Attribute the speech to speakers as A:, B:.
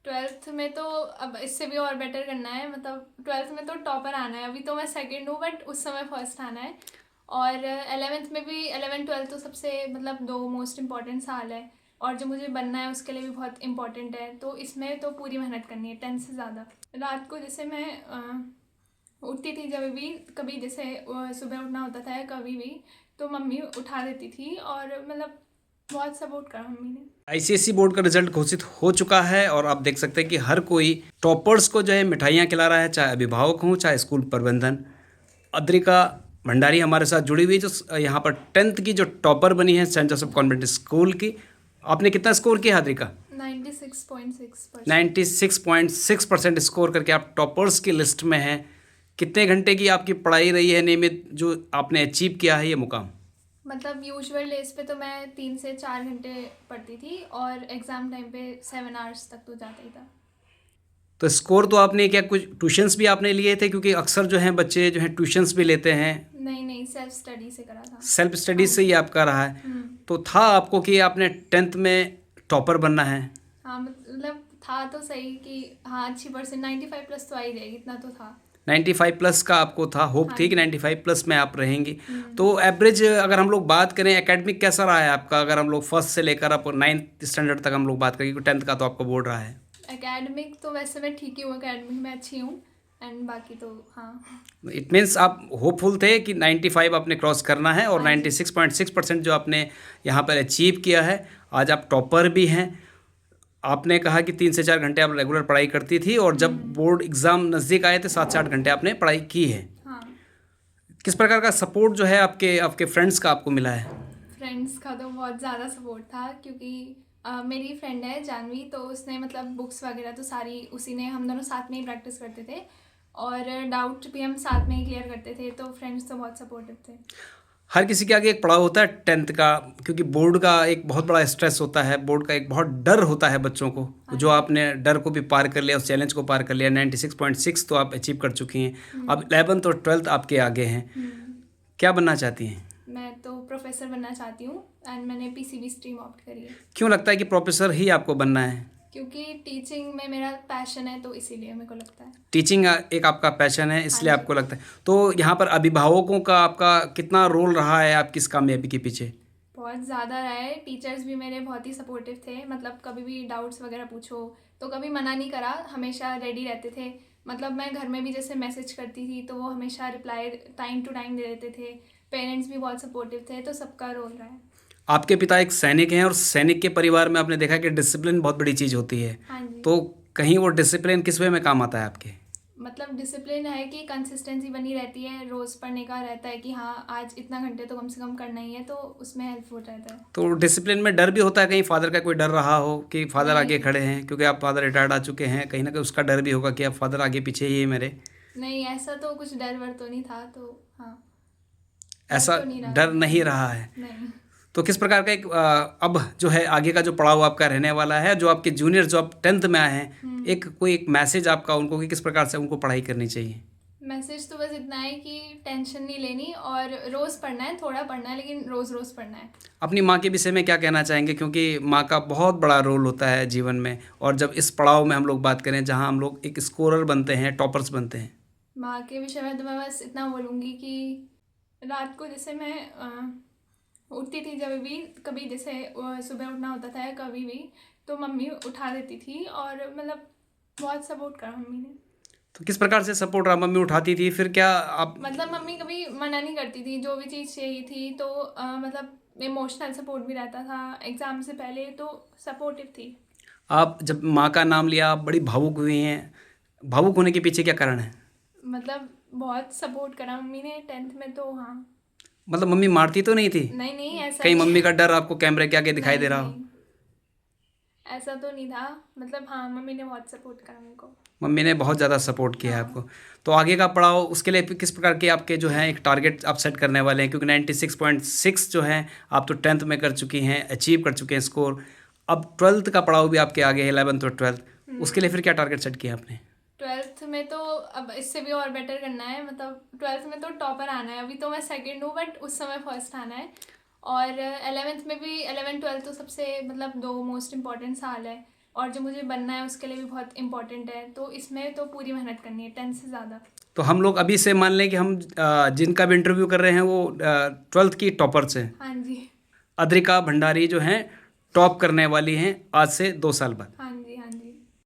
A: Twelfth में तो अब इससे भी और बेटर करना है, मतलब ट्वेल्थ में तो टॉपर आना है। अभी तो मैं सेकंड हूँ बट उस समय फर्स्ट आना है। और 11th में भी, 11 12 तो सबसे मतलब दो मोस्ट इम्पॉर्टेंट साल है, और जो मुझे बनना है उसके लिए भी बहुत इम्पॉर्टेंट है। तो इसमें तो पूरी मेहनत करनी है 10th से ज़्यादा। रात को जैसे मैं उठती थी जब भी, कभी जैसे सुबह उठना होता था या कभी भी, तो मम्मी उठा देती थी, और मतलब बहुत सपोर्ट करा मम्मी ने।
B: आईसीएसई बोर्ड का रिजल्ट घोषित हो चुका है और आप देख सकते हैं कि हर कोई टॉपर्स को जो है मिठाइयाँ खिला रहा है, चाहे अभिभावक हों चाहे स्कूल प्रबंधन। अद्रिका भंडारी हमारे साथ जुड़ी हुई, जो यहाँ पर 10th की जो टॉपर बनी है सेंट जोसेफ कॉन्वेंट स्कूल की। आपने कितना स्कोर किया अद्रिका?
A: 96.6%।
B: 96.6% स्कोर करके आप टॉपर्स की लिस्ट में हैं। कितने घंटे की आपकी पढ़ाई रही है नियमित, जो आपने अचीव किया है ये मुकाम?
A: मतलब यूजुअल डेज पे तो मैं 3 से 4 घंटे पढ़ती थी, और एग्ज़ाम टाइम पे 7 आवर्स तक तो जाता ही था।
B: तो स्कोर तो आपने क्या, कुछ ट्यूशन्स भी आपने लिए थे? क्योंकि अक्सर जो हैं बच्चे जो हैं ट्यूशन्स भी लेते हैं।
A: नहीं नहीं, सेल्फ स्टडी से करा था।
B: सेल्फ स्टडी
A: हाँ
B: से
A: जी।
B: ही आपका रहा है।
A: हम्म।
B: तो था आपको कि आपने 10th में टॉपर बनना है?
A: हाँ मतलब था तो सही कि हाँ अच्छी परसेंट 95+ तो आ ही जाएगी, इतना तो था।
B: 95 प्लस का आपको था, होप
A: हाँ
B: थी कि
A: जी।
B: 95 प्लस में आप रहेंगी।
A: हम्म।
B: तो एवरेज अगर हम लोग बात करें एकेडमिक कैसा रहा है आपका, अगर हम लोग फर्स्ट से लेकर आप 9th स्टैंडर्ड तक हम लोग बात करें, क्योंकि 10th का तो आपका बोर्ड रहा है।
A: एकेडमिक तो वैसे मैं ठीक ही हूँ, एकेडमिक में अच्छी हूँ। एंड बाकी तो हाँ।
B: इट मीन्स आप होपफुल थे कि 95 आपने क्रॉस करना है, और
A: हाँ जी।
B: 96.6% जो आपने यहाँ पर अचीव किया है। आज आप टॉपर भी हैं। आपने कहा कि 3 से 4 घंटे आप रेगुलर पढ़ाई करती थी, और जब बोर्ड एग्ज़ाम नज़दीक आए थे 7 से 8 घंटे आपने पढ़ाई की है।
A: हाँ।
B: किस प्रकार का सपोर्ट जो है आपके आपके फ्रेंड्स का आपको मिला है?
A: फ्रेंड्स का तो बहुत ज़्यादा सपोर्ट था, क्योंकि मेरी फ्रेंड है जानवी, तो उसने मतलब बुक्स वगैरह तो सारी उसी ने, हम दोनों साथ में ही प्रैक्टिस करते थे, और डाउट भी हम साथ में ही क्लियर करते थे। तो फ्रेंड्स तो बहुत सपोर्टिव थे।
B: हर किसी के आगे एक पड़ाव होता है 10th का, क्योंकि बोर्ड का एक बहुत बड़ा स्ट्रेस होता है, बोर्ड का एक बहुत डर होता है बच्चों को।
A: हाँ
B: जो
A: जी।
B: आपने डर को भी पार कर लिया, उस चैलेंज को पार कर लिया, 96.6 तो आप अचीव कर चुकी हैं। अब 11th और 12th आपके आगे हैं।
A: हम्म।
B: क्या बनना चाहती हैं?
A: मैं तो प्रोफेसर बनना चाहती हूँ, एंड मैंने पीसीबी स्ट्रीम ऑप्ट करी है।
B: क्यों लगता है कि प्रोफेसर ही आपको बनना है?
A: क्योंकि टीचिंग में मेरा पैशन है, तो इसीलिए मेरे को लगता है।
B: टीचिंग एक आपका पैशन है,
A: हाँ
B: इसलिए
A: जी।
B: आपको लगता है। तो यहाँ पर अभिभावकों का आपका कितना रोल रहा है आपकी इस कामयाबी के पीछे?
A: बहुत ज़्यादा रहा है। टीचर्स भी मेरे बहुत ही सपोर्टिव थे, मतलब कभी भी डाउट्स वगैरह पूछो तो कभी मना नहीं करा, हमेशा रेडी रहते थे। मतलब मैं घर में भी जैसे मैसेज करती थी तो वो हमेशा रिप्लाई टाइम टू टाइम दे देते थे। पेरेंट्स भी बहुत सपोर्टिव थे, तो सबका रोल रहा है।
B: आपके पिता एक सैनिक हैं, और सैनिक के परिवार में आपने देखा कि डिसिप्लिन बहुत बड़ी चीज़ होती है।
A: हाँ जी।
B: तो कहीं वो डिसिप्लिन किस वे में काम आता है आपके?
A: मतलब डिसिप्लिन है कि कंसिस्टेंसी बनी रहती है, रोज़ पढ़ने का रहता है कि हाँ आज इतना घंटे तो कम से कम करना ही है, तो उसमें हेल्पफुल रहता है।
B: तो डिसिप्लिन में डर भी होता है, कहीं फादर का कोई डर रहा हो कि फादर आगे
A: नहीं
B: खड़े हैं, क्योंकि आप फादर रिटायर्ड आ चुके हैं, कहीं ना कहीं उसका डर भी होगा कि अब फादर आगे पीछे ही है मेरे।
A: नहीं, ऐसा तो कुछ डर वर तो नहीं था, तो हाँ डर
B: ऐसा
A: तो नहीं रहा।
B: डर नहीं रहा है?
A: नहीं।
B: तो किस प्रकार का एक अब जो है आगे का जो पड़ाव आपका रहने वाला है, जो आपके जूनियर जो आप 10th में आए हैं, एक कोई एक मैसेज आपका उनको कि किस प्रकार से उनको पढ़ाई करनी चाहिए?
A: मैसेज तो बस इतना है कि टेंशन नहीं लेनी, और रोज़ पढ़ना है, थोड़ा पढ़ना है लेकिन रोज़ रोज़ पढ़ना है।
B: अपनी माँ के विषय में क्या कहना चाहेंगे, क्योंकि माँ का बहुत बड़ा रोल होता है जीवन में, और जब इस पड़ाव में हम लोग बात करें जहाँ हम लोग एक स्कोरर बनते हैं, टॉपर्स बनते हैं।
A: माँ के विषय में तो मैं बस इतना बोलूँगी कि रात को जैसे मैं उठती थी जब भी, कभी जैसे सुबह उठना होता था या कभी भी, तो मम्मी उठा देती थी, और मतलब बहुत सपोर्ट करा मम्मी ने।
B: तो किस प्रकार से सपोर्ट रहा? मम्मी उठाती थी, फिर क्या आप?
A: मतलब मम्मी कभी मना नहीं करती थी, जो भी चीज़ चाहिए थी तो मतलब इमोशनल सपोर्ट भी रहता था। एग्ज़ाम से पहले तो सपोर्टिव थी।
B: आप जब माँ का नाम लिया आप बड़ी भावुक हुई हैं, भावुक होने के पीछे क्या कारण है?
A: मतलब बहुत सपोर्ट करा मम्मी ने 10th में, तो हाँ।
B: मतलब मम्मी मारती तो नहीं थी?
A: नहीं नहीं, ऐसा
B: कहीं
A: नहीं
B: मम्मी
A: है।
B: का डर आपको कैमरे के आगे दिखाई
A: नहीं
B: दे रहा हो?
A: नहीं, ऐसा तो नहीं था। मतलब हाँ, मम्मी ने बहुत सपोर्ट करा मेरे को।
B: मम्मी ने बहुत ज़्यादा सपोर्ट किया है
A: हाँ।
B: आपको। तो आगे का पड़ाव उसके लिए फिर किस प्रकार के आपके जो हैं एक टारगेट आप सेट करने वाले हैं, क्योंकि 96.6 जो है आप तो 10th में कर चुकी हैं, अचीव कर चुके हैं स्कोर। अब 12th का पड़ाव भी आपके आगे है, 11th और 12th। उसके लिए फिर क्या टारगेट सेट किया आपने?
A: 12th में तो अब इससे भी और बेटर करना है, मतलब 12th में तो टॉपर आना है। अभी तो मैं सेकंड हूँ बट उस समय फर्स्ट आना है। और 11th में भी, 11 12 तो सबसे मतलब दो मोस्ट इम्पॉर्टेंट साल है। और जो मुझे बनना है उसके लिए भी बहुत इंपॉर्टेंट है, तो इसमें तो पूरी मेहनत करनी है 10 से ज़्यादा।
B: तो हम लोग अभी से मान लें कि हम जिनका भी इंटरव्यू कर रहे हैं वो 12th की टॉपर्स हैं।
A: हाँ जी।
B: अद्रिका भंडारी जो हैं टॉप करने वाली हैं आज से 2 साल बाद।